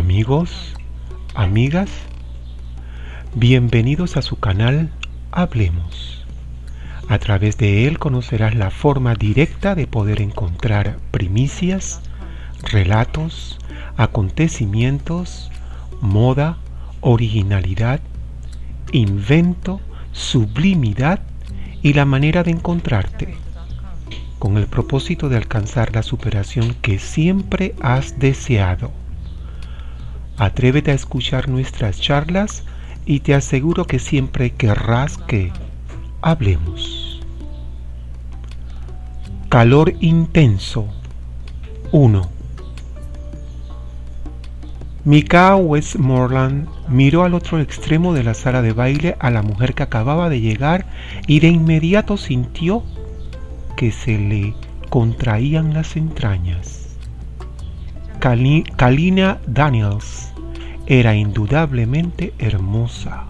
Amigos, amigas, bienvenidos a su canal Hablemos. A través de él conocerás la forma directa de poder encontrar primicias, relatos, acontecimientos, moda, originalidad, invento, sublimidad y la manera de encontrarte, con el propósito de alcanzar la superación que siempre has deseado. Atrévete a escuchar nuestras charlas y te aseguro que siempre querrás que hablemos. Calor intenso 1. Micah Westmoreland miró al otro extremo de la sala de baile a la mujer que acababa de llegar y de inmediato sintió que se le contraían las entrañas. Kalina Daniels era indudablemente hermosa,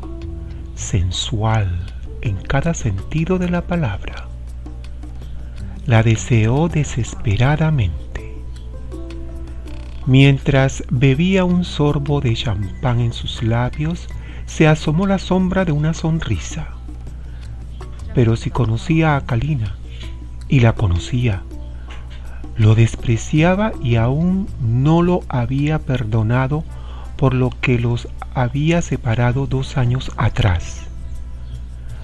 sensual en cada sentido de la palabra. La deseó desesperadamente. Mientras bebía un sorbo de champán en sus labios, se asomó la sombra de una sonrisa. Pero si conocía a Kalina, y la conocía, lo despreciaba y aún no lo había perdonado por lo que los había separado 2 años atrás.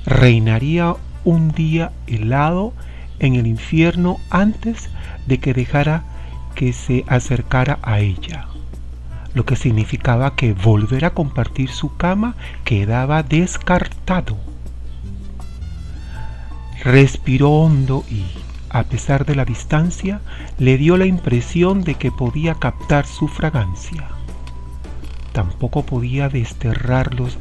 Reinaría un día helado en el infierno antes de que dejara que se acercara a ella, lo que significaba que volver a compartir su cama quedaba descartado. Respiró hondo y, a pesar de la distancia, le dio la impresión de que podía captar su fragancia. Tampoco podía desterrar los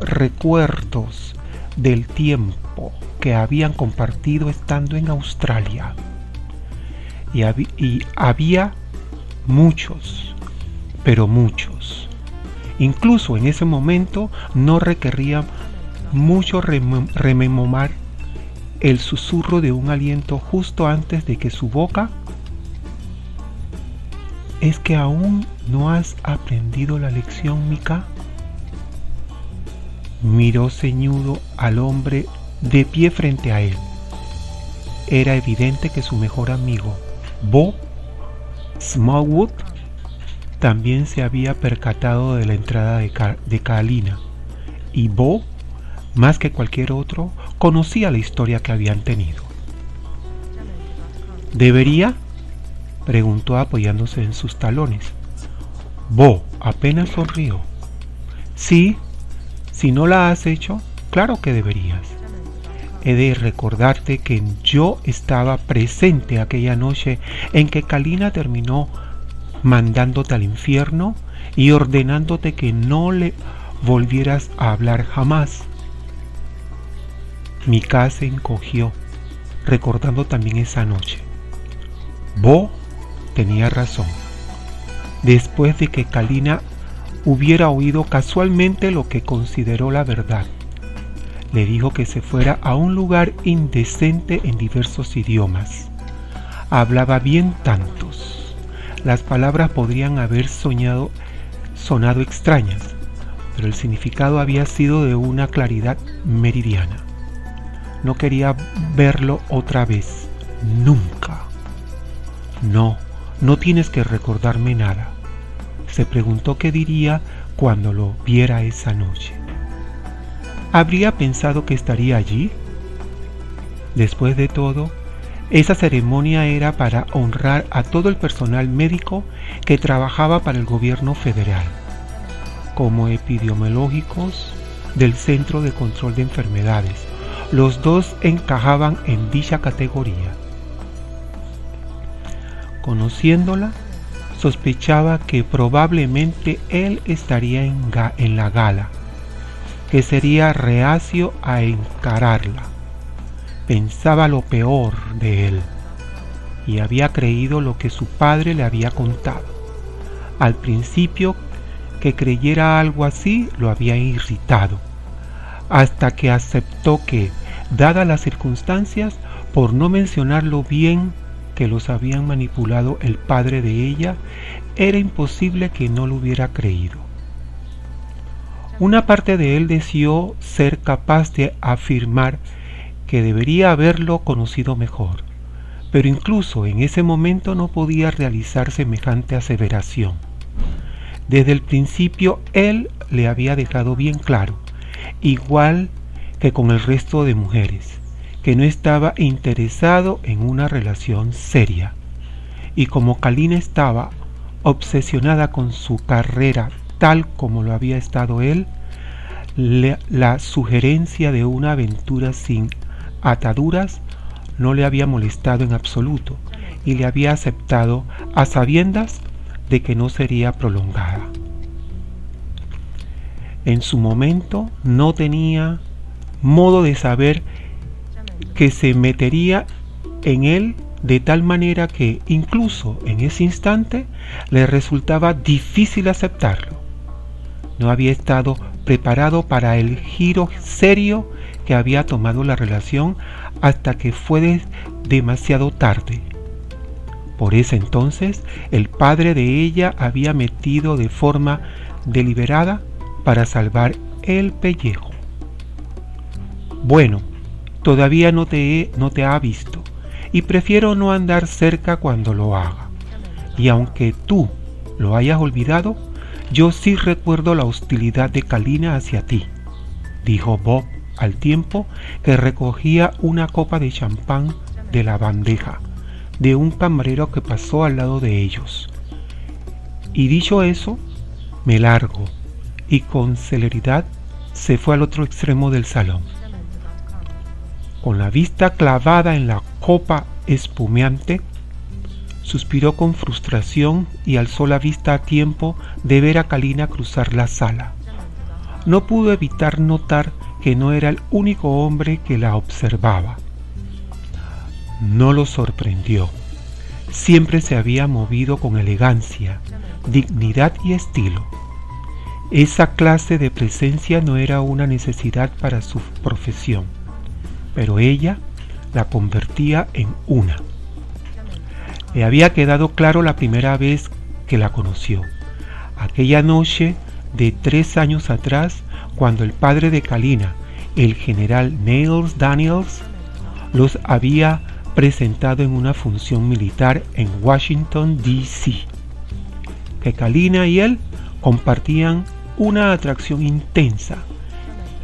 recuerdos del tiempo que habían compartido estando en Australia. Y había muchos, pero muchos. Incluso en ese momento no requería mucho rememorar el susurro de un aliento justo antes de que su boca. ¿Es que aún no has aprendido la lección, Micah? Miró ceñudo al hombre de pie frente a él. Era evidente que su mejor amigo, Bo Smallwood, también se había percatado de la entrada de Kalina, y Bo, más que cualquier otro, conocía la historia que habían tenido. ¿Debería?, preguntó apoyándose en sus talones. Bo apenas sonrió. Sí, si no la has hecho, claro que deberías. He de recordarte que yo estaba presente aquella noche en que Kalina terminó mandándote al infierno y ordenándote que no le volvieras a hablar jamás. Micah se encogió, recordando también esa noche. Bo tenía razón. Después de que Kalina hubiera oído casualmente lo que consideró la verdad, le dijo que se fuera a un lugar indecente en diversos idiomas. Hablaba bien tantos. Las palabras podrían haber sonado extrañas, pero el significado había sido de una claridad meridiana. No quería verlo otra vez, nunca. No tienes que recordarme nada. Se preguntó qué diría cuando lo viera esa noche. ¿Habría pensado que estaría allí? Después de todo, esa ceremonia era para honrar a todo el personal médico que trabajaba para el gobierno federal, como epidemiológicos del Centro de Control de Enfermedades. Los dos encajaban en dicha categoría. Conociéndola, sospechaba que probablemente él estaría en la gala, que sería reacio a encararla. Pensaba lo peor de él y había creído lo que su padre le había contado. Al principio, que creyera algo así lo había irritado, hasta que aceptó que, dadas las circunstancias, por no mencionarlo bien, que los habían manipulado el padre de ella, era imposible que no lo hubiera creído. Una parte de él deseó ser capaz de afirmar que debería haberlo conocido mejor, pero incluso en ese momento no podía realizar semejante aseveración. Desde el principio él le había dejado bien claro, igual que con el resto de mujeres, que no estaba interesado en una relación seria. Y como Kalina estaba obsesionada con su carrera tal como lo había estado él, la sugerencia de una aventura sin ataduras no le había molestado en absoluto y le había aceptado a sabiendas de que no sería prolongada. En su momento no tenía modo de saber que se metería en él de tal manera que incluso en ese instante le resultaba difícil aceptarlo. No había estado preparado para el giro serio que había tomado la relación hasta que fue demasiado tarde. Por ese entonces, el padre de ella había metido de forma deliberada para salvar el pellejo. Bueno, todavía no te ha visto y prefiero no andar cerca cuando lo haga. Y aunque tú lo hayas olvidado, yo sí recuerdo la hostilidad de Kalina hacia ti, dijo Bob al tiempo que recogía una copa de champán de la bandeja de un camarero que pasó al lado de ellos. Y dicho eso, me largo, y con celeridad se fue al otro extremo del salón. Con la vista clavada en la copa espumeante, suspiró con frustración y alzó la vista a tiempo de ver a Kalina cruzar la sala. No pudo evitar notar que no era el único hombre que la observaba. No lo sorprendió. Siempre se había movido con elegancia, dignidad y estilo. Esa clase de presencia no era una necesidad para su profesión, pero ella la convertía en una. Le había quedado claro la primera vez que la conoció, aquella noche de 3 años atrás, cuando el padre de Kalina, el general Niles Daniels, los había presentado en una función militar en Washington, D.C. Que Kalina y él compartían una atracción intensa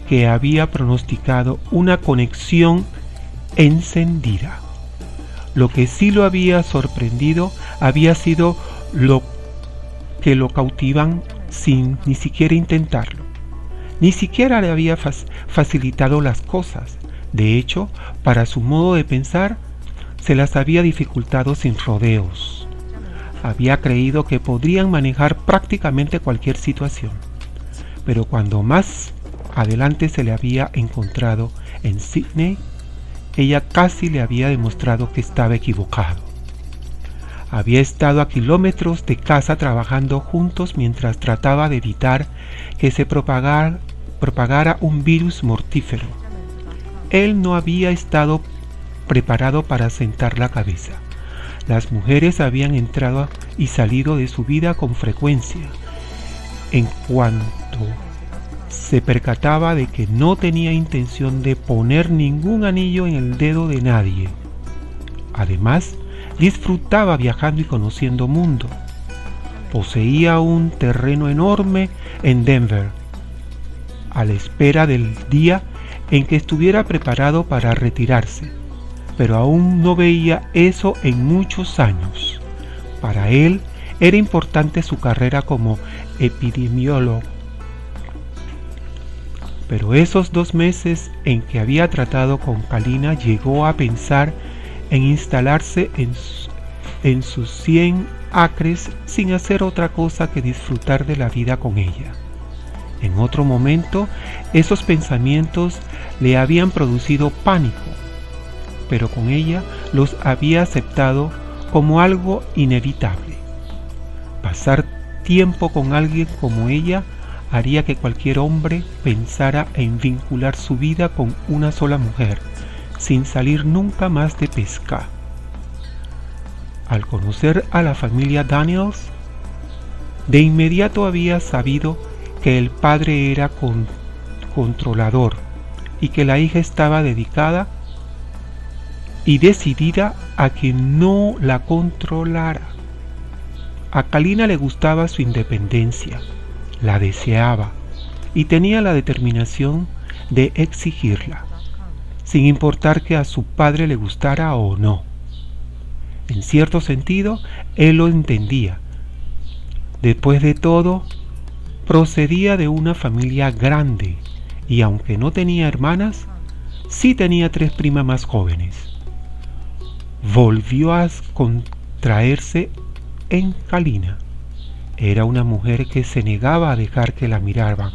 que había pronosticado una conexión encendida. Lo que sí lo había sorprendido había sido lo que lo cautivan sin ni siquiera intentarlo. Ni siquiera le había facilitado las cosas. De hecho, para su modo de pensar, se las había dificultado sin rodeos. Había creído que podrían manejar prácticamente cualquier situación. Pero cuando más adelante se le había encontrado en Sydney, ella casi le había demostrado que estaba equivocado. Había estado a kilómetros de casa trabajando juntos mientras trataba de evitar que se propagara un virus mortífero. Él no había estado preparado para sentar la cabeza. Las mujeres habían entrado y salido de su vida con frecuencia. En cuanto se percataba de que no tenía intención de poner ningún anillo en el dedo de nadie. Además, disfrutaba viajando y conociendo mundo. Poseía un terreno enorme en Denver, a la espera del día en que estuviera preparado para retirarse, pero aún no veía eso en muchos años. Para él era importante su carrera como epidemiólogo. Pero esos 2 meses en que había tratado con Kalina, llegó a pensar en instalarse en sus 100 acres sin hacer otra cosa que disfrutar de la vida con ella. En otro momento, esos pensamientos le habían producido pánico, pero con ella los había aceptado como algo inevitable. Pasar tiempo con alguien como ella haría que cualquier hombre pensara en vincular su vida con una sola mujer, sin salir nunca más de pesca. al conocer a la familia Daniels, de inmediato había sabido que el padre era controlador y que la hija estaba dedicada y decidida a que no la controlara. A Kalina le gustaba su independencia, la deseaba y tenía la determinación de exigirla, sin importar que a su padre le gustara o no. En cierto sentido, él lo entendía. Después de todo, procedía de una familia grande y aunque no tenía hermanas, sí tenía 3 primas más jóvenes. Volvió a contraerse en Kalina. Era una mujer que se negaba a dejar que la miraban,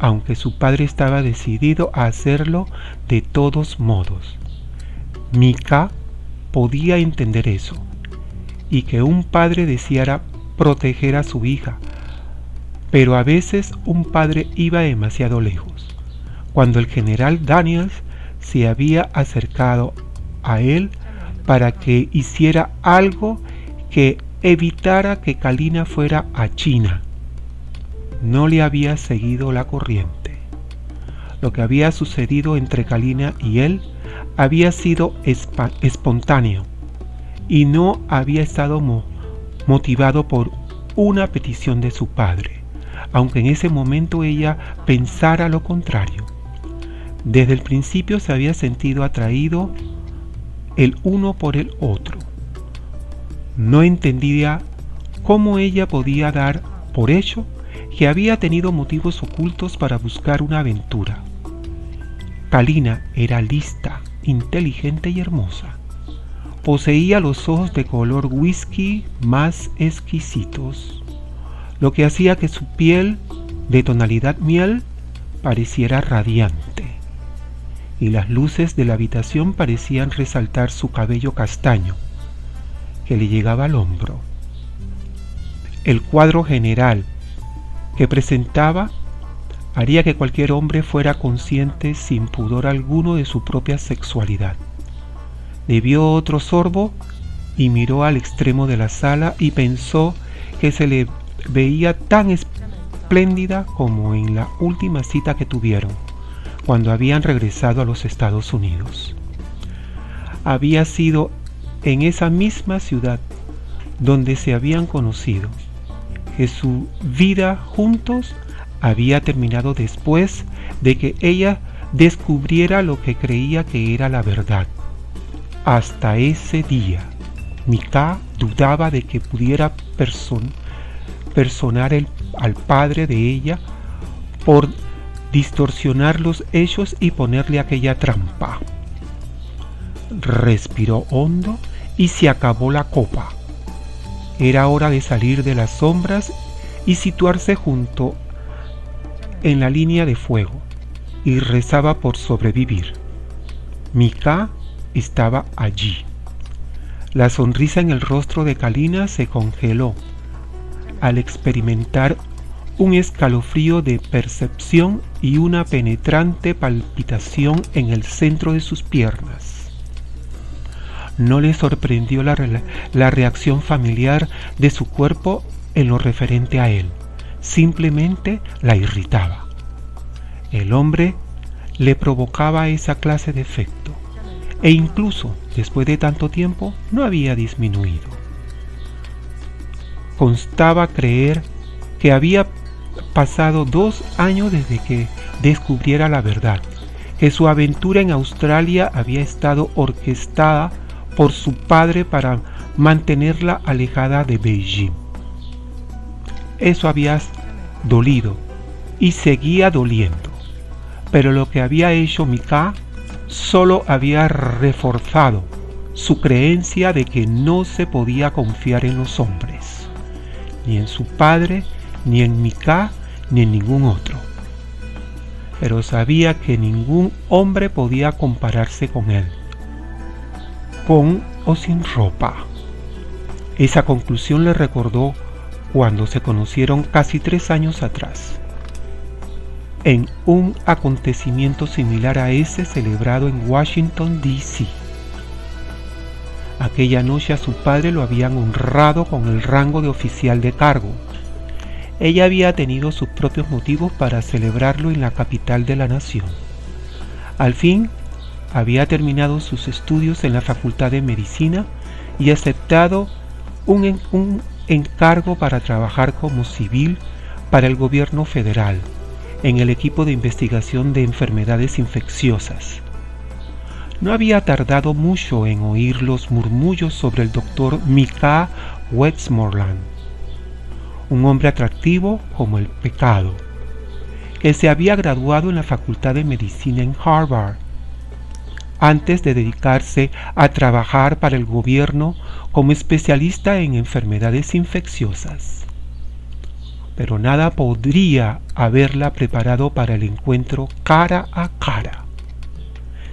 aunque su padre estaba decidido a hacerlo de todos modos. Mika podía entender eso, y que un padre deseara proteger a su hija, pero a veces un padre iba demasiado lejos. Cuando el general Daniels se había acercado a él para que hiciera algo que evitara que Kalina fuera a China, no le había seguido la corriente. Lo que había sucedido entre Kalina y él había sido espontáneo y no había estado motivado por una petición de su padre, aunque en ese momento ella pensara lo contrario. Desde el principio se había sentido atraído el uno por el otro. No entendía cómo ella podía dar por hecho que había tenido motivos ocultos para buscar una aventura. Kalina era lista, inteligente y hermosa. Poseía los ojos de color whisky más exquisitos, lo que hacía que su piel de tonalidad miel pareciera radiante, y las luces de la habitación parecían resaltar su cabello castaño, que le llegaba al hombro. El cuadro general que presentaba haría que cualquier hombre fuera consciente sin pudor alguno de su propia sexualidad. Bebió otro sorbo y miró al extremo de la sala y pensó que se le veía tan espléndida como en la última cita que tuvieron, cuando habían regresado a los Estados Unidos. Había sido en esa misma ciudad donde se habían conocido, que su vida juntos había terminado después de que ella descubriera lo que creía que era la verdad. Hasta ese día, Mika dudaba de que pudiera personar al padre de ella por distorsionar los hechos y ponerle aquella trampa. Respiró hondo y se acabó la copa. Era hora de salir de las sombras y situarse junto en la línea de fuego, y rezaba por sobrevivir. Mika estaba allí. La sonrisa en el rostro de Kalina se congeló al experimentar un escalofrío de percepción y una penetrante palpitación en el centro de sus piernas. No le sorprendió la reacción familiar de su cuerpo en lo referente a él, simplemente la irritaba. El hombre le provocaba esa clase de efecto, e incluso después de tanto tiempo no había disminuido. Constaba creer que había pasado 2 años desde que descubriera la verdad, que su aventura en Australia había estado orquestada por su padre para mantenerla alejada de Beijing. Eso había dolido y seguía doliendo, pero lo que había hecho Mika solo había reforzado su creencia de que no se podía confiar en los hombres, ni en su padre, ni en Mika, ni en ningún otro. Pero sabía que ningún hombre podía compararse con él, con o sin ropa. Esa conclusión le recordó cuando se conocieron casi 3 años atrás, en un acontecimiento similar a ese celebrado en Washington, D.C. Aquella noche a su padre lo habían honrado con el rango de oficial de cargo. Ella había tenido sus propios motivos para celebrarlo en la capital de la nación. Al fin, había terminado sus estudios en la Facultad de Medicina y aceptado un encargo para trabajar como civil para el gobierno federal en el equipo de investigación de enfermedades infecciosas. No había tardado mucho en oír los murmullos sobre el doctor Micah Westmoreland, un hombre atractivo como el pecado, que se había graduado en la Facultad de Medicina en Harvard, antes de dedicarse a trabajar para el gobierno como especialista en enfermedades infecciosas. Pero nada podría haberla preparado para el encuentro cara a cara.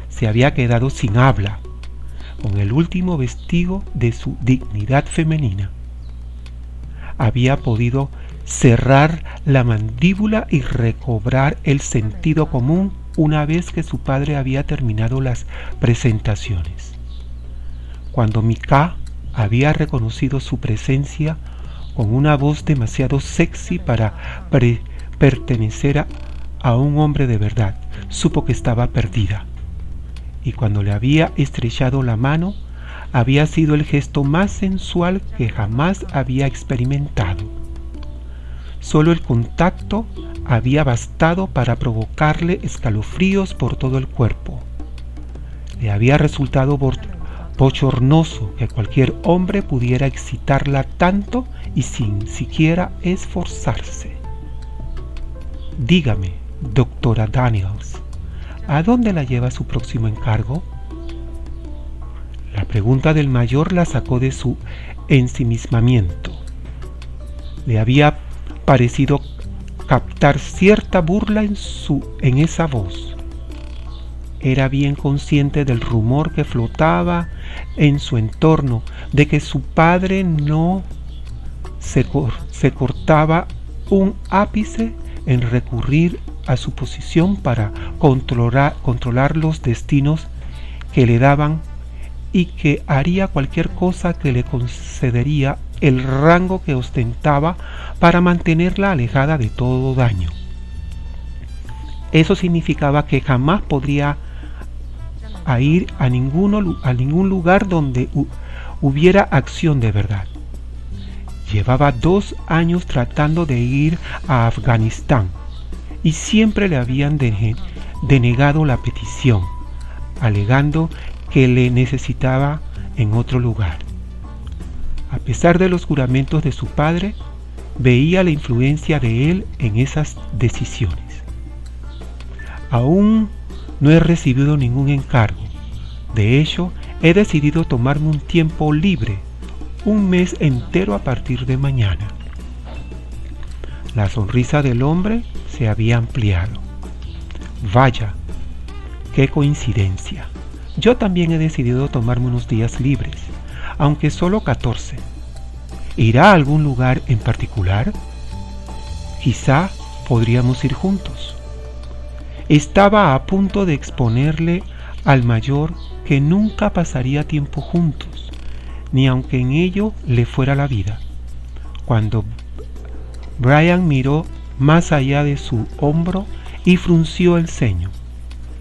Se había quedado sin habla, con el último vestigio de su dignidad femenina. Había podido cerrar la mandíbula y recobrar el sentido común una vez que su padre había terminado las presentaciones. Cuando Micah había reconocido su presencia con una voz demasiado sexy para pertenecer a un hombre de verdad, supo que estaba perdida. Y cuando le había estrechado la mano, había sido el gesto más sensual que jamás había experimentado. Solo el contacto había bastado para provocarle escalofríos por todo el cuerpo. Le había resultado bochornoso que cualquier hombre pudiera excitarla tanto y sin siquiera esforzarse. Dígame, doctora Daniels, ¿a dónde la lleva su próximo encargo? La pregunta del mayor la sacó de su ensimismamiento. Le había parecido captar cierta burla en esa voz. Era bien consciente del rumor que flotaba en su entorno de que su padre no se cortaba un ápice en recurrir a su posición para controlar los destinos que le daban y que haría cualquier cosa que le concedería el rango que ostentaba para mantenerla alejada de todo daño. Eso significaba que jamás podría ir a ningún lugar donde hubiera acción de verdad. Llevaba 2 años tratando de ir a Afganistán y siempre le habían denegado la petición, alegando que le necesitaba en otro lugar. A pesar de los juramentos de su padre, veía la influencia de él en esas decisiones. Aún no he recibido ningún encargo. De hecho, he decidido tomarme un tiempo libre, un mes entero a partir de mañana. La sonrisa del hombre se había ampliado. Vaya, qué coincidencia. Yo también he decidido tomarme unos días libres, aunque solo 14. ¿Irá a algún lugar en particular? Quizá podríamos ir juntos. Estaba a punto de exponerle al mayor que nunca pasaría tiempo juntos, ni aunque en ello le fuera la vida, cuando Brian miró más allá de su hombro y frunció el ceño.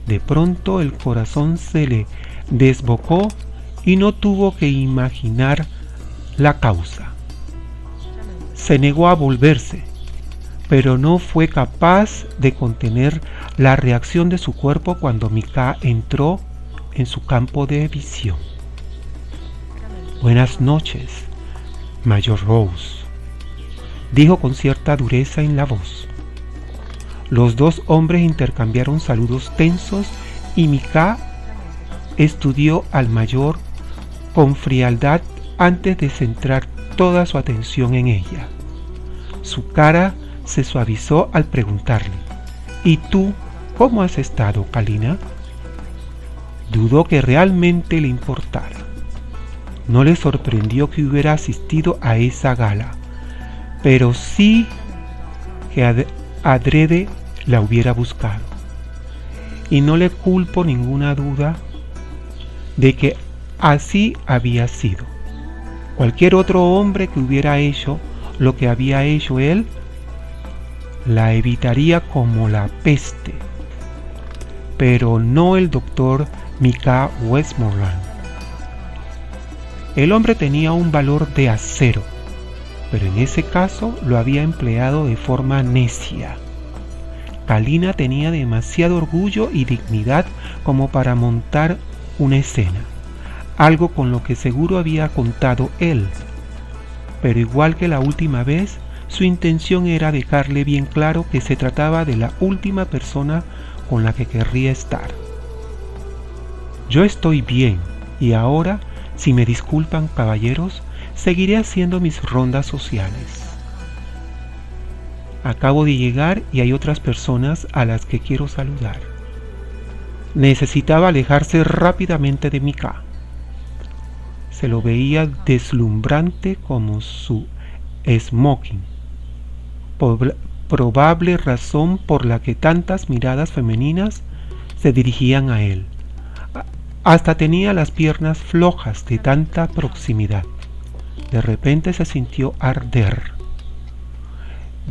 De pronto el corazón se le desbocó y no tuvo que imaginar la causa. Se negó a volverse, pero no fue capaz de contener la reacción de su cuerpo cuando Micah entró en su campo de visión. Buenas noches, Mayor Rose, dijo con cierta dureza en la voz. Los dos hombres intercambiaron saludos tensos y Micah estudió al mayor con frialdad antes de centrar toda su atención en ella. Su cara se suavizó al preguntarle: ¿Y tú, cómo has estado, Kalina? Dudó que realmente le importara. No le sorprendió que hubiera asistido a esa gala, pero sí que adrede la hubiera buscado. Y no le culpo ninguna duda de que así había sido. Cualquier otro hombre que hubiera hecho lo que había hecho él, la evitaría como la peste, pero no el doctor Micah Westmoreland. El hombre tenía un valor de acero, pero en ese caso lo había empleado de forma necia. Kalina tenía demasiado orgullo y dignidad como para montar una escena, algo con lo que seguro había contado él. Pero igual que la última vez, su intención era dejarle bien claro que se trataba de la última persona con la que querría estar. Yo estoy bien, y ahora, si me disculpan, caballeros, seguiré haciendo mis rondas sociales. Acabo de llegar y hay otras personas a las que quiero saludar. Necesitaba alejarse rápidamente de Micah. Se lo veía deslumbrante como su smoking, probable razón por la que tantas miradas femeninas se dirigían a él. Hasta tenía las piernas flojas de tanta proximidad. De repente se sintió arder.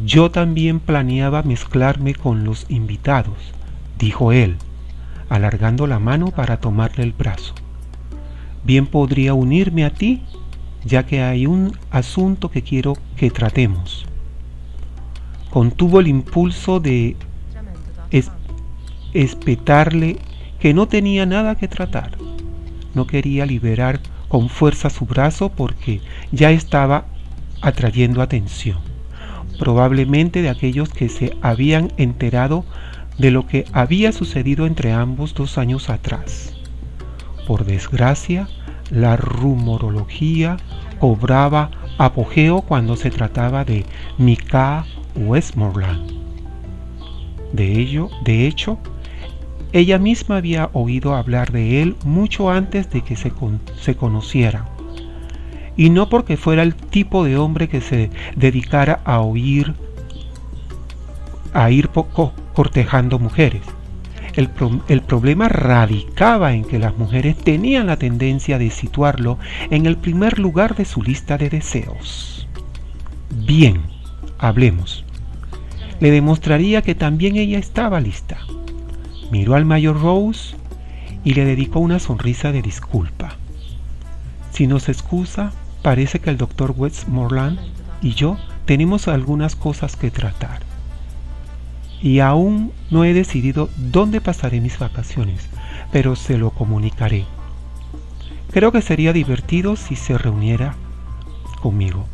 Yo también planeaba mezclarme con los invitados, dijo él, alargando la mano para tomarle el brazo. Bien podría unirme a ti, ya que hay un asunto que quiero que tratemos. Contuvo el impulso de espetarle que no tenía nada que tratar. No quería liberar con fuerza su brazo porque ya estaba atrayendo atención, probablemente de aquellos que se habían enterado de lo que había sucedido entre ambos 2 años atrás. Por desgracia, la rumorología cobraba apogeo cuando se trataba de Micah Westmoreland. De hecho, ella misma había oído hablar de él mucho antes de que se conocieran, y no porque fuera el tipo de hombre que se dedicara a ir cortejando mujeres. El problema radicaba en que las mujeres tenían la tendencia de situarlo en el primer lugar de su lista de deseos. Bien, hablemos. Le demostraría que también ella estaba lista. Miró al mayor Rose y le dedicó una sonrisa de disculpa. Si nos excusa, parece que el doctor Westmoreland y yo tenemos algunas cosas que tratar. Y aún no he decidido dónde pasaré mis vacaciones, pero se lo comunicaré. Creo que sería divertido si se reuniera conmigo.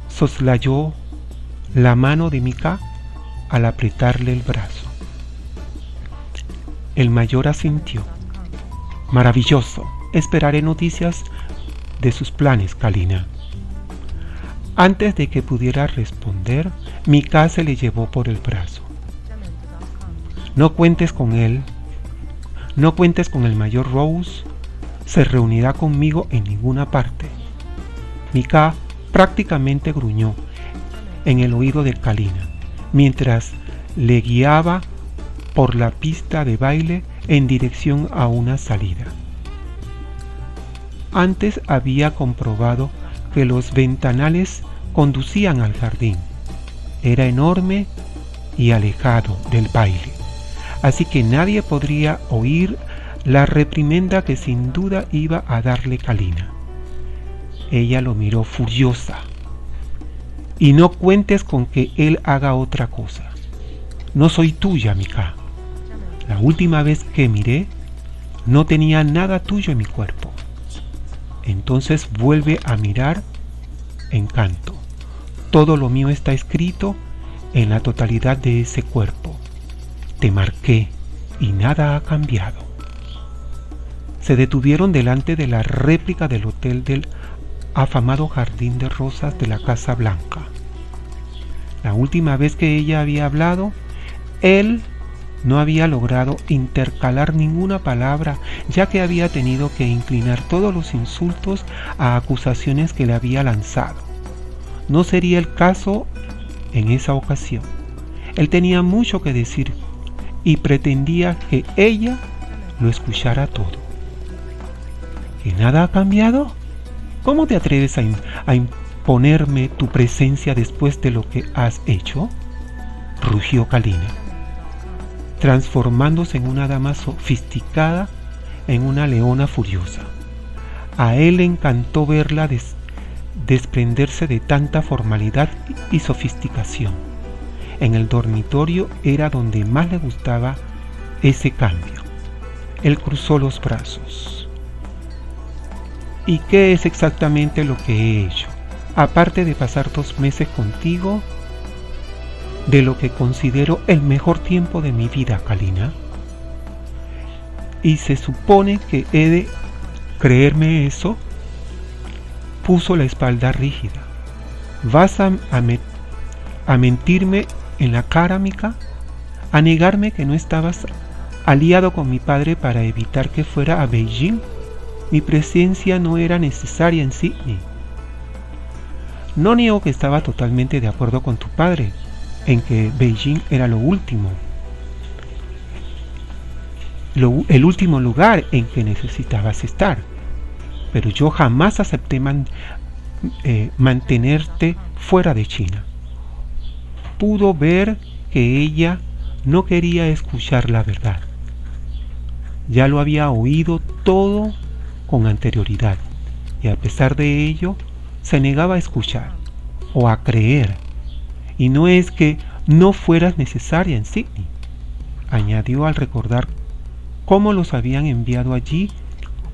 Soslayó la mano de Micah al apretarle el brazo. El mayor asintió. Maravilloso. Esperaré noticias de sus planes, Kalina. Antes de que pudiera responder, Micah se le llevó por el brazo. No cuentes con él. No cuentes con el mayor Rose. Se reunirá conmigo en ninguna parte. Micah prácticamente gruñó en el oído de Kalina, mientras le guiaba por la pista de baile en dirección a una salida. Antes había comprobado que los ventanales conducían al jardín. Era enorme y alejado del baile, así que nadie podría oír la reprimenda que sin duda iba a darle Kalina. Ella lo miró furiosa. Y no cuentes con que él haga otra cosa. No soy tuya, Micah. La última vez que miré, no tenía nada tuyo en mi cuerpo. Entonces vuelve a mirar, Encanto. Todo lo mío está escrito en la totalidad de ese cuerpo. Te marqué y nada ha cambiado. Se detuvieron delante de la réplica del hotel del afamado jardín de rosas de la Casa Blanca. La última vez que ella había hablado, él no había logrado intercalar ninguna palabra, ya que había tenido que inclinar todos los insultos a acusaciones que le había lanzado. No sería el caso en esa ocasión. Él tenía mucho que decir y pretendía que ella lo escuchara todo. ¿Que nada ha cambiado? ¿Cómo te atreves a imponerme tu presencia después de lo que has hecho? Rugió Kalina, transformándose en una dama sofisticada en una leona furiosa. A él le encantó verla desprenderse de tanta formalidad y sofisticación. En el dormitorio era donde más le gustaba ese cambio. Él cruzó los brazos. ¿Y qué es exactamente lo que he hecho? Aparte de pasar 2 meses contigo, de lo que considero el mejor tiempo de mi vida, Kalina. Y se supone que he de creerme eso. Puso la espalda rígida. ¿Vas a mentirme en la cara, Mika? ¿A negarme que no estabas aliado con mi padre para evitar que fuera a Beijing? Mi presencia no era necesaria en Sydney. No niego que estaba totalmente de acuerdo con tu padre en que Beijing era lo último, el último lugar en que necesitabas estar. Pero yo jamás acepté mantenerte fuera de China. Pudo ver que ella no quería escuchar la verdad. Ya lo había oído todo con anterioridad, y a pesar de ello, se negaba a escuchar o a creer. Y no es que no fueras necesaria en Sydney, añadió al recordar cómo los habían enviado allí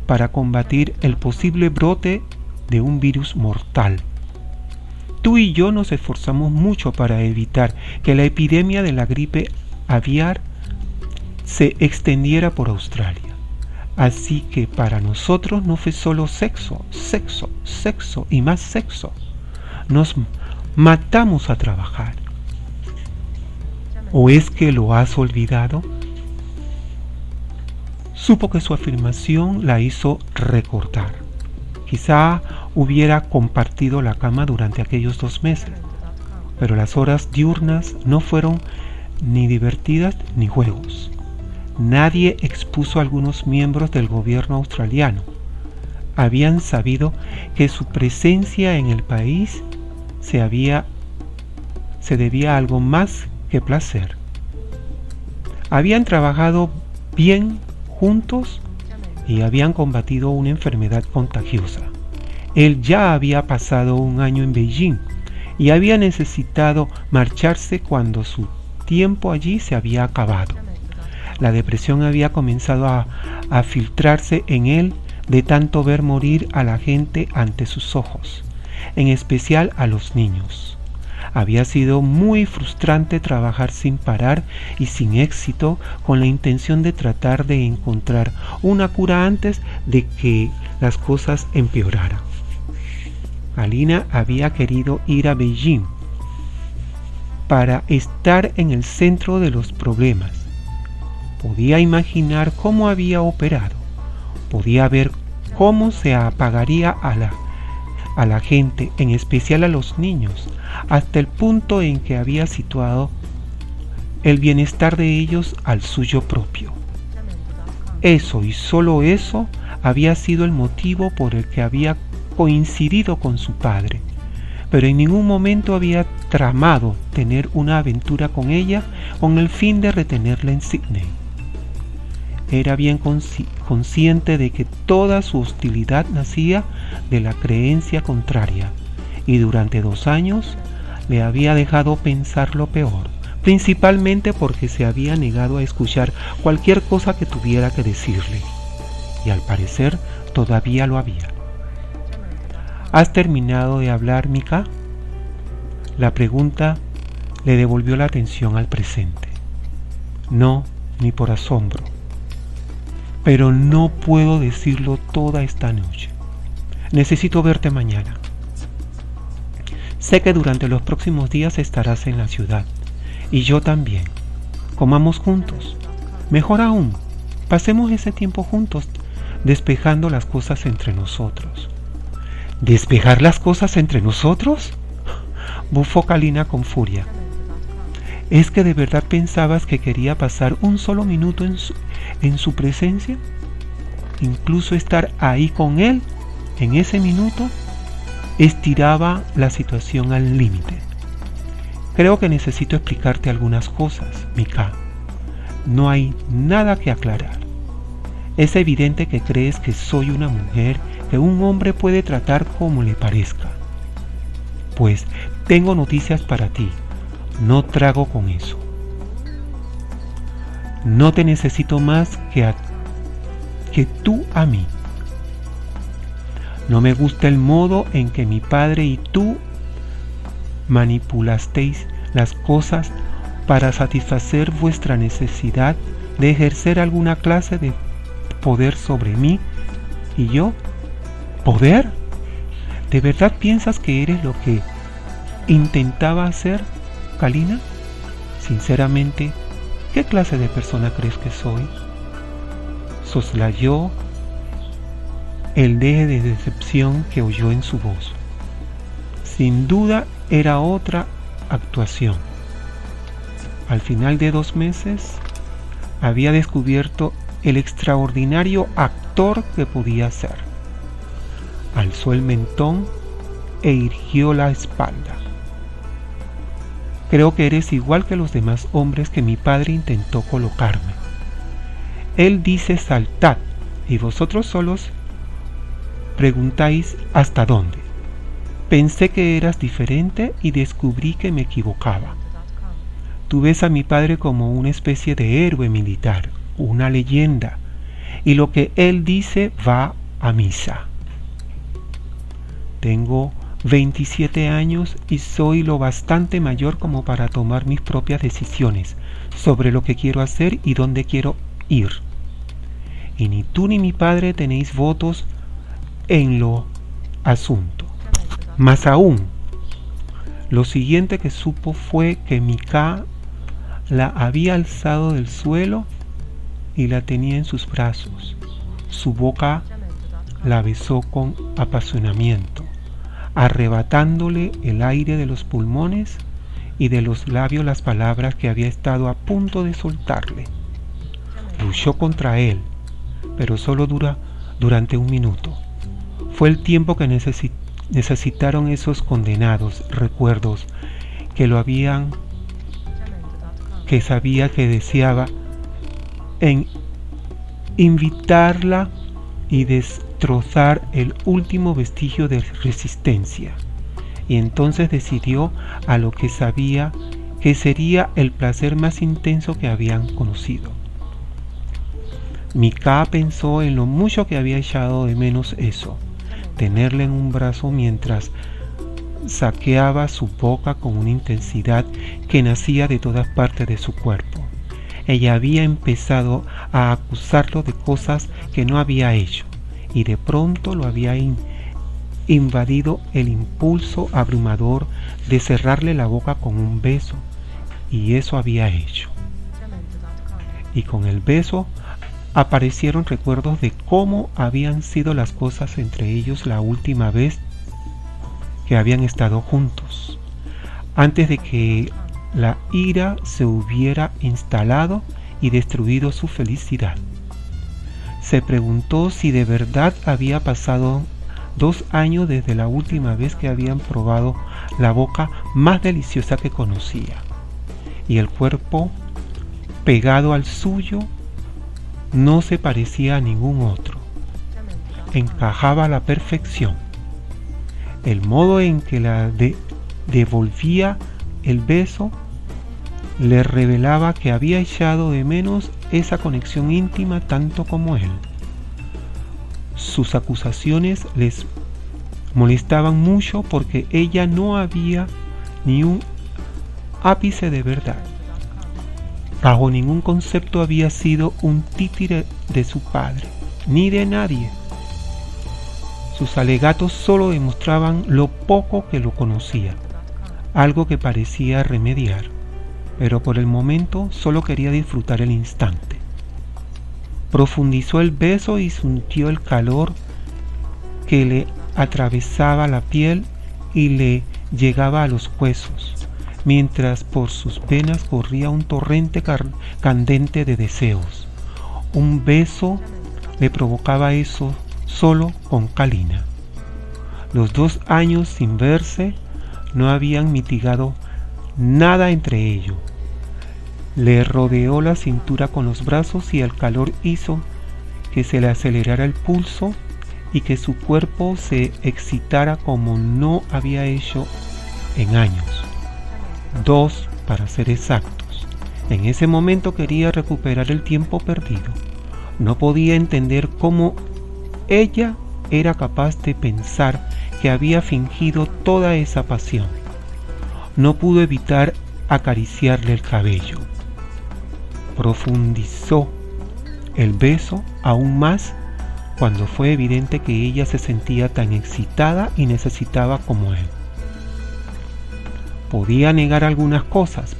para combatir el posible brote de un virus mortal. Tú y yo nos esforzamos mucho para evitar que la epidemia de la gripe aviar se extendiera por Australia. Así que para nosotros no fue solo sexo, sexo, sexo y más sexo. Nos matamos a trabajar. ¿O es que lo has olvidado? Supo que su afirmación la hizo recordar. Quizá hubiera compartido la cama durante aquellos 2 meses, pero las horas diurnas no fueron ni divertidas ni juegos. Nadie expuso a algunos miembros del gobierno australiano. Habían sabido que su presencia en el país se debía a algo más que placer. Habían trabajado bien juntos y habían combatido una enfermedad contagiosa. Él ya había pasado 1 año en Beijing y había necesitado marcharse cuando su tiempo allí se había acabado. La depresión había comenzado a filtrarse en él de tanto ver morir a la gente ante sus ojos, en especial a los niños. Había sido muy frustrante trabajar sin parar y sin éxito con la intención de tratar de encontrar una cura antes de que las cosas empeoraran. Kalina había querido ir a Beijing para estar en el centro de los problemas. Podía imaginar cómo había operado. Podía ver cómo se apagaría a la gente, en especial a los niños, hasta el punto en que había situado el bienestar de ellos al suyo propio. Eso y solo eso había sido el motivo por el que había coincidido con su padre, pero en ningún momento había tramado tener una aventura con ella con el fin de retenerla en Sydney. Era bien consciente de que toda su hostilidad nacía de la creencia contraria, y durante 2 años le había dejado pensar lo peor, principalmente porque se había negado a escuchar cualquier cosa que tuviera que decirle, y al parecer todavía lo había. ¿Has terminado de hablar, Mika? La pregunta le devolvió la atención al presente. No, ni por asombro. Pero no puedo decirlo toda esta noche. Necesito verte mañana. Sé que durante los próximos días estarás en la ciudad, y yo también. Comamos juntos. Mejor aún, pasemos ese tiempo juntos, despejando las cosas entre nosotros. ¿Despejar las cosas entre nosotros? Bufó Kalina con furia. ¿Es que de verdad pensabas que quería pasar un solo minuto en su presencia? incluso estar ahí con él en ese minuto estiraba la situación al límite. Creo que necesito explicarte algunas cosas, Mika. No hay nada que aclarar. Es evidente que crees que soy una mujer que un hombre puede tratar como le parezca. Pues tengo noticias para ti. No trago con eso. No te necesito más que tú a mí. No me gusta el modo en que mi padre y tú manipulasteis las cosas para satisfacer vuestra necesidad de ejercer alguna clase de poder sobre mí y yo. ¿Poder? ¿De verdad piensas que eres lo que intentaba hacer, Kalina? Sinceramente, ¿qué clase de persona crees que soy? Soslayó el deje de decepción que oyó en su voz. Sin duda era otra actuación. Al final de 2 meses, había descubierto el extraordinario actor que podía ser. Alzó el mentón e irguió la espalda. Creo que eres igual que los demás hombres que mi padre intentó colocarme. Él dice saltad, y vosotros solos preguntáis hasta dónde. Pensé que eras diferente y descubrí que me equivocaba. Tú ves a mi padre como una especie de héroe militar, una leyenda, y lo que él dice va a misa. Tengo 27 años y soy lo bastante mayor como para tomar mis propias decisiones sobre lo que quiero hacer y dónde quiero ir. Y ni tú ni mi padre tenéis votos en lo asunto. Más aún, lo siguiente que supo fue que Mika la había alzado del suelo y la tenía en sus brazos. Su boca la besó con apasionamiento, arrebatándole el aire de los pulmones y de los labios las palabras que había estado a punto de soltarle. Luchó contra él, pero solo durante 1 minuto. Fue el tiempo que necesitaron esos condenados recuerdos que lo habían, que sabía que deseaba, en invitarla y destrozar el último vestigio de resistencia. Y entonces decidió a lo que sabía que sería el placer más intenso que habían conocido. Mika pensó en lo mucho que había echado de menos eso, tenerle en un brazo mientras saqueaba su boca con una intensidad que nacía de todas partes de su cuerpo. Ella había empezado a acusarlo de cosas que no había hecho, y de pronto lo había invadido el impulso abrumador de cerrarle la boca con un beso, y eso había hecho. Y con el beso aparecieron recuerdos de cómo habían sido las cosas entre ellos la última vez que habían estado juntos, antes de que la ira se hubiera instalado y destruido su felicidad. Se preguntó si de verdad había pasado 2 años desde la última vez que habían probado la boca más deliciosa que conocía, y el cuerpo pegado al suyo no se parecía a ningún otro. Encajaba a la perfección. El modo en que la devolvía el beso le revelaba que había echado de menos esa conexión íntima tanto como él. Sus acusaciones les molestaban mucho porque ella no había ni un ápice de verdad. Bajo ningún concepto había sido un títere de su padre, ni de nadie. Sus alegatos solo demostraban lo poco que lo conocía, algo que parecía remediar, pero por el momento solo quería disfrutar el instante. Profundizó el beso y sintió el calor que le atravesaba la piel y le llegaba a los huesos, mientras por sus venas corría un torrente candente de deseos. Un beso le provocaba eso solo con Kalina. Los 2 años sin verse no habían mitigado nada entre ellos. Le rodeó la cintura con los brazos y el calor hizo que se le acelerara el pulso y que su cuerpo se excitara como no había hecho en años. 2 para ser exactos. En ese momento quería recuperar el tiempo perdido. No podía entender cómo ella era capaz de pensar que había fingido toda esa pasión. No pudo evitar acariciarle el cabello. Profundizó el beso aún más cuando fue evidente que ella se sentía tan excitada y necesitaba como él. Podía negar algunas cosas,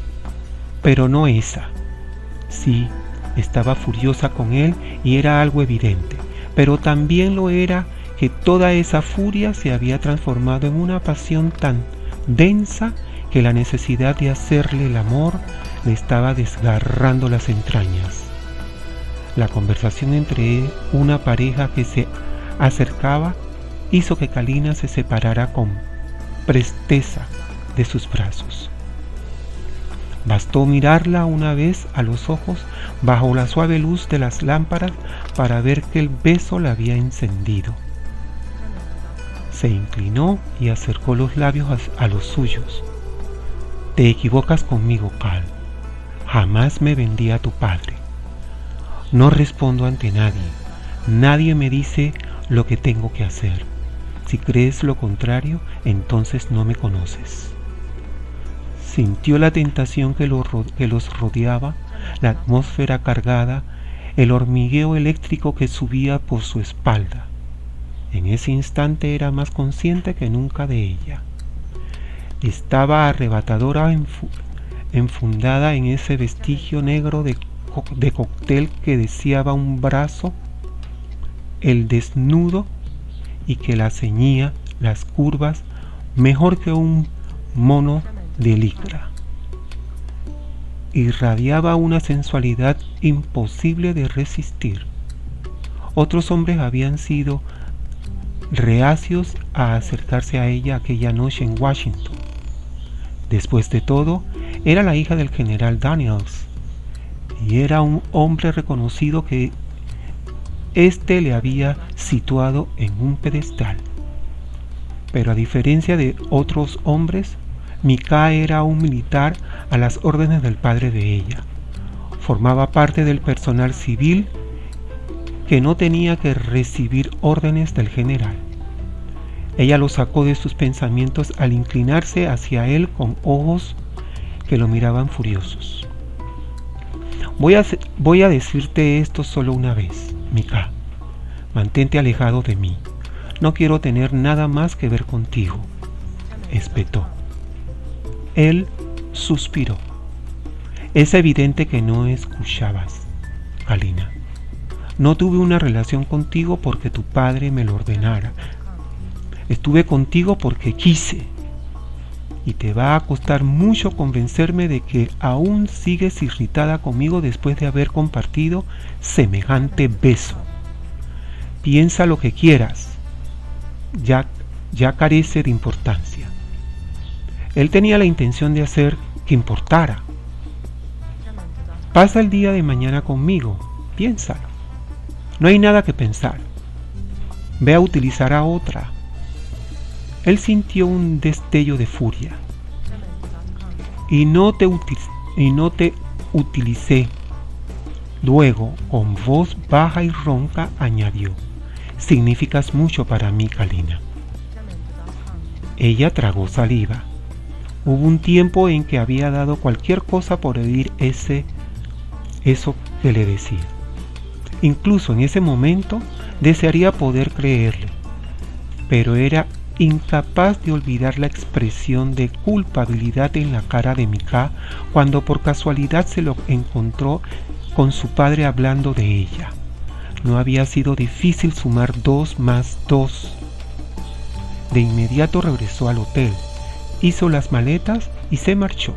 pero no esa. Sí, estaba furiosa con él y era algo evidente, pero también lo era que toda esa furia se había transformado en una pasión tan densa que la necesidad de hacerle el amor le estaba desgarrando las entrañas. La conversación entre una pareja que se acercaba hizo que Kalina se separara con presteza de sus brazos. Bastó mirarla una vez a los ojos bajo la suave luz de las lámparas para ver que el beso la había encendido. Se inclinó y acercó los labios a los suyos. Te equivocas conmigo, Cal. Jamás me vendí a tu padre. No respondo ante nadie. Nadie me dice lo que tengo que hacer. Si crees lo contrario, entonces no me conoces. Sintió la tentación que los rodeaba, la atmósfera cargada, el hormigueo eléctrico que subía por su espalda. En ese instante era más consciente que nunca de ella. Estaba arrebatadora, enfundada en ese vestigio negro de cóctel que deseaba un brazo, el desnudo, y que la ceñía las curvas mejor que un mono de licra. Irradiaba una sensualidad imposible de resistir. Otros hombres habían sido reacios a acercarse a ella aquella noche en Washington. Después de todo, era la hija del general Daniels y era un hombre reconocido que éste le había situado en un pedestal. Pero a diferencia de otros hombres, Micah era un militar a las órdenes del padre de ella. Formaba parte del personal civil que no tenía que recibir órdenes del general. Ella lo sacó de sus pensamientos al inclinarse hacia él con ojos que lo miraban furiosos. Voy a decirte esto solo una vez, Micah. Mantente alejado de mí. No quiero tener nada más que ver contigo, espetó. Él suspiró. Es evidente que no escuchabas, Kalina. No tuve una relación contigo porque tu padre me lo ordenara. Estuve contigo porque quise. Y te va a costar mucho convencerme de que aún sigues irritada conmigo después de haber compartido semejante beso. Piensa lo que quieras. Ya carece de importancia. Él tenía la intención de hacer que importara. Pasa el día de mañana conmigo. Piénsalo. No hay nada que pensar. Ve a utilizar a otra. Él sintió un destello de furia. Y no te utilicé. Luego, con voz baja y ronca, añadió: significas mucho para mí, Kalina. Ella tragó saliva. Hubo un tiempo en que había dado cualquier cosa por oír eso que le decía. Incluso en ese momento desearía poder creerle, pero era incapaz de olvidar la expresión de culpabilidad en la cara de Micah cuando por casualidad se lo encontró con su padre hablando de ella. No había sido difícil sumar 2 más 2. De inmediato regresó al hotel, hizo las maletas y se marchó.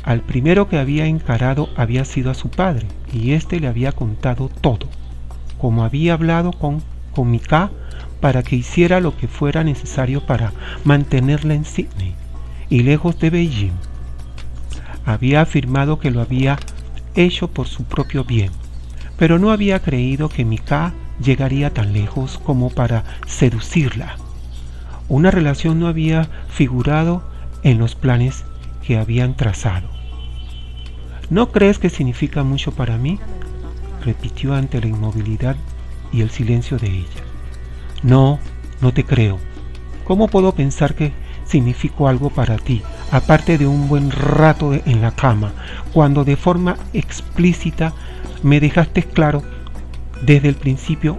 Al primero que había encarado había sido a su padre, y éste le había contado todo, como había hablado con Mika para que hiciera lo que fuera necesario para mantenerla en Sydney y lejos de Beijing. Había afirmado que lo había hecho por su propio bien, pero no había creído que Mika llegaría tan lejos como para seducirla. Una relación no había figurado en los planes que habían trazado. ¿No crees que significa mucho para mí?, repitió ante la inmovilidad y el silencio de ella. No, no te creo. ¿Cómo puedo pensar que significó algo para ti, aparte de un buen rato en la cama, cuando de forma explícita me dejaste claro desde el principio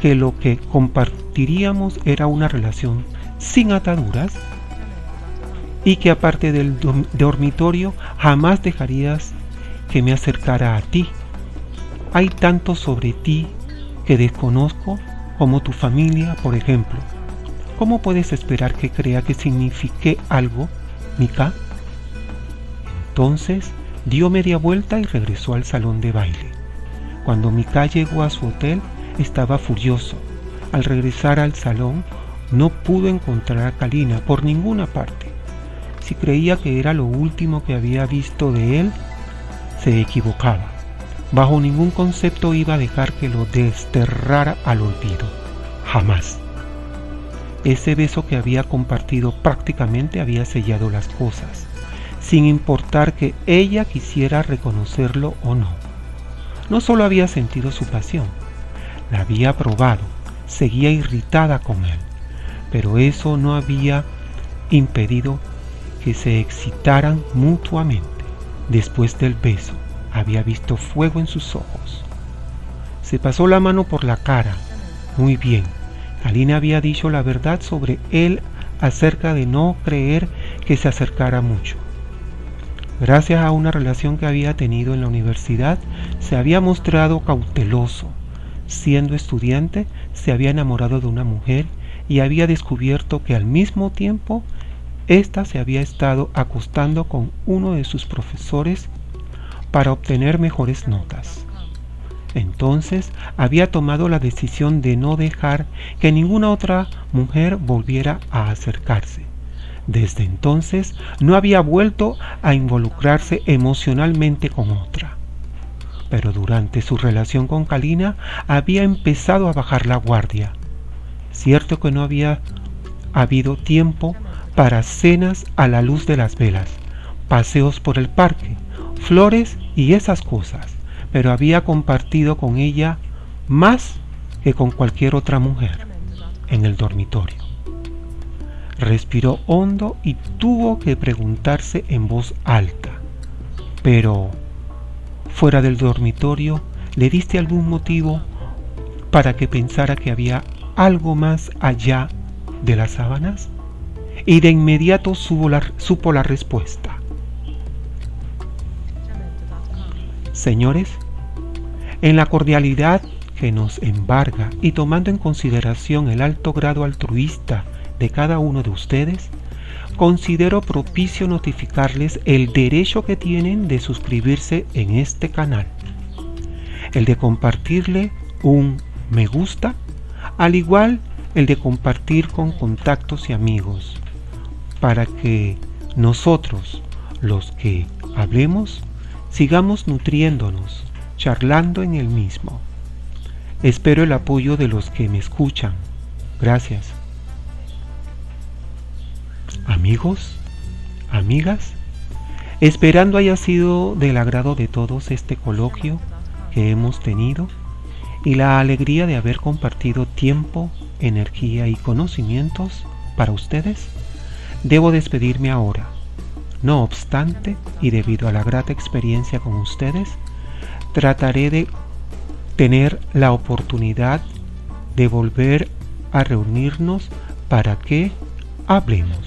que lo que compartiríamos era una relación sin ataduras y que aparte del dormitorio jamás dejarías que me acercara a ti? Hay tanto sobre ti que desconozco, como tu familia, por ejemplo. ¿Cómo puedes esperar que crea que signifique algo, Mika? Entonces dio media vuelta y regresó al salón de baile. Cuando Mika llegó a su hotel, estaba furioso. Al regresar al salón, no pudo encontrar a Kalina por ninguna parte. Si creía que era lo último que había visto de él, se equivocaba. Bajo ningún concepto iba a dejar que lo desterrara al olvido. Jamás. Ese beso que había compartido prácticamente había sellado las cosas, sin importar que ella quisiera reconocerlo o no. No solo había sentido su pasión, la había probado, seguía irritada con él, pero eso no había impedido que se excitaran mutuamente. Después del beso, había visto fuego en sus ojos. Se pasó la mano por la cara. Muy bien, Kalina había dicho la verdad sobre él acerca de no creer que se acercara mucho. Gracias a una relación que había tenido en la universidad, se había mostrado cauteloso. Siendo estudiante, se había enamorado de una mujer y había descubierto que al mismo tiempo, ésta se había estado acostando con uno de sus profesores para obtener mejores notas. Entonces había tomado la decisión de no dejar que ninguna otra mujer volviera a acercarse. Desde entonces no había vuelto a involucrarse emocionalmente con otra. Pero durante su relación con Kalina había empezado a bajar la guardia. Cierto que no había habido tiempo para cenas a la luz de las velas, paseos por el parque, flores y esas cosas, pero había compartido con ella más que con cualquier otra mujer en el dormitorio. Respiró hondo y tuvo que preguntarse en voz alta: pero, fuera del dormitorio, ¿le diste algún motivo para que pensara que había algo más allá de las sábanas? Y de inmediato supo la respuesta. Señores, en la cordialidad que nos embarga y tomando en consideración el alto grado altruista de cada uno de ustedes, considero propicio notificarles el derecho que tienen de suscribirse en este canal, el de compartirle un me gusta, al igual el de compartir con contactos y amigos, para que nosotros, los que hablemos, sigamos nutriéndonos, charlando en el mismo. Espero el apoyo de los que me escuchan. Gracias. Amigos, amigas, esperando haya sido del agrado de todos este coloquio que hemos tenido y la alegría de haber compartido tiempo, energía y conocimientos para ustedes, debo despedirme ahora. No obstante, y debido a la grata experiencia con ustedes, trataré de tener la oportunidad de volver a reunirnos para que hablemos.